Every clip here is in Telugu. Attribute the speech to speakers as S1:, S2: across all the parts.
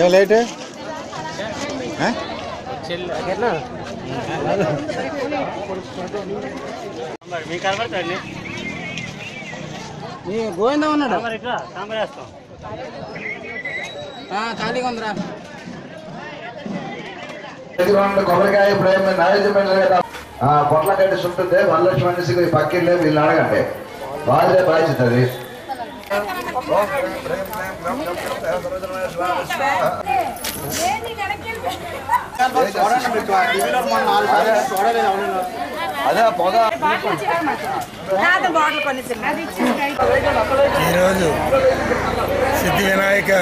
S1: ఏం లేట్
S2: గోవిందా ఉన్నాడు ఖాళీగా ఉందిరా
S3: కొబ్బరికాయ ప్రేమ నైవేద్యం పొట్లగడ్డి చుట్టుంది వరలక్ష్మి మనిషికి పక్కిళ్ళే వీళ్ళు అడగండి వాళ్ళే బాధ్యత అది అదే పొగ
S4: ఈరోజు సిద్ధి వినాయక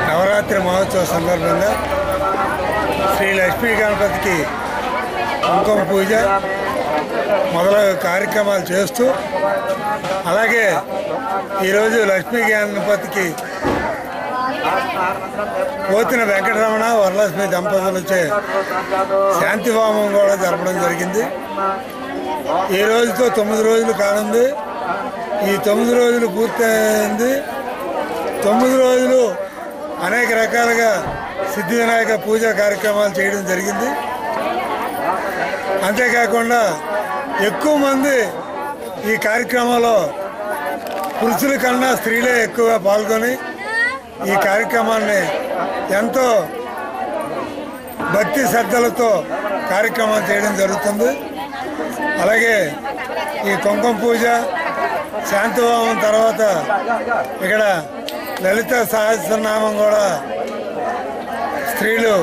S4: నవరాత్రి మహోత్సవ సందర్భంగా శ్రీ లక్ష్మీ గణపతికి కుంకుమ పూజ మొదలగు కార్యక్రమాలు చేస్తూ అలాగే ఈరోజు లక్ష్మీ గణపతికి పోతిన వెంకటరమణ వరలక్ష్మి దంపతులచే శాంతి హోమం కూడా జరపడం జరిగింది. ఈ రోజుతో 9 రోజులు కానుంది. ఈ 9 రోజులు పూర్తయింది. 9 రోజులు అనేక రకాలుగా సిద్ధి వినాయక పూజా కార్యక్రమాలు చేయడం జరిగింది. అంతేకాకుండా ఎక్కువ మంది ఈ కార్యక్రమంలో పురుషుల కన్నా స్త్రీలే ఎక్కువగా పాల్గొని ఈ కార్యక్రమాన్ని ఎంతో భక్తి శ్రద్ధలతో కార్యక్రమాలు చేయడం జరుగుతుంది. అలాగే ఈ కుంకుమ పూజ శాంతిహోమం తర్వాత ఇక్కడ లలిత సహస్రనామం కూడా స్త్రీలు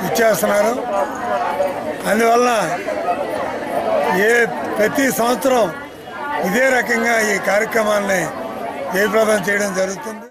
S4: ఇచ్చేస్తున్నారు. అందువల్ల ప్రతి సంవత్సరం ఇదే రకంగా ఈ కార్యక్రమాన్ని జయప్రదం చేయడం జరుగుతుంది.